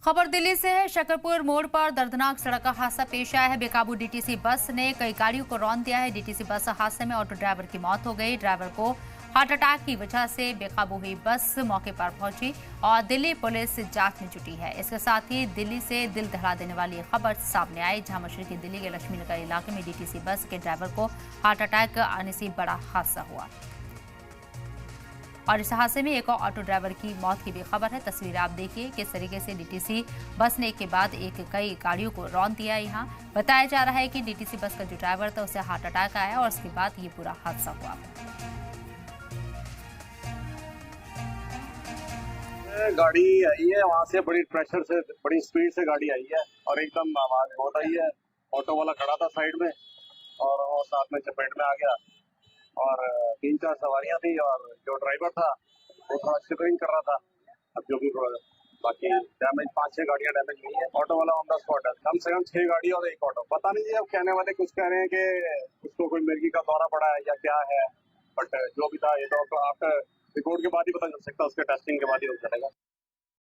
खबर दिल्ली से है। शकरपुर मोड़ पर दर्दनाक सड़क हादसा पेश आया है। बेकाबू डीटीसी बस ने कई गाड़ियों को रौंद दिया है। डीटीसी बस हादसे में ऑटो ड्राइवर की मौत हो गई। ड्राइवर को हार्ट अटैक की वजह से बेकाबू हुई बस मौके पर पहुंची और दिल्ली पुलिस जांच में जुटी है। इसके साथ ही दिल्ली से दिल दहला देने वाली खबर सामने आई, जहां मशरकी दिल्ली के लक्ष्मीनगर इलाके में डीटीसी बस के ड्राइवर को हार्ट अटैक आने से बड़ा हादसा हुआ और इस हादसे में एक और ऑटो ड्राइवर की मौत की भी खबर है। तस्वीर आप देखिए किस तरीके से डीटीसी बस ने एक के बाद एक कई गाड़ियों को रौंद दिया। यहाँ बताया जा रहा है कि डीटीसी बस का जो ड्राइवर था उसे हार्ट अटैक आया और उसके बाद ये पूरा हादसा हुआ। गाड़ी आई है वहां से, बड़ी प्रेशर से बड़ी स्पीड से गाड़ी आई है और एकदम आवाज बहुत आई है। ऑटो वाला खड़ा था साइड में और वो साथ में चपेट में आ गया और 3-4 सवारियां थी और जो ड्राइवर था वो थोड़ा शिवरिंग कर रहा था। अब जो भी बाकी डैमेज 5-6 गाड़ियां डैमेज हुई है। ऑटो वाला ऑन द स्पॉट है। कम से कम 6 गाड़ी और एक ऑटो। पता नहीं अब कहने वाले कुछ कह रहे हैं कि उसको कोई मिर्गी का दौरा पड़ा है या क्या है, बट जो भी था ये तो आफ्टर रिपोर्ट के बाद ही पता चल सकता है, उसके टेस्टिंग के बाद ही हो चलेगा।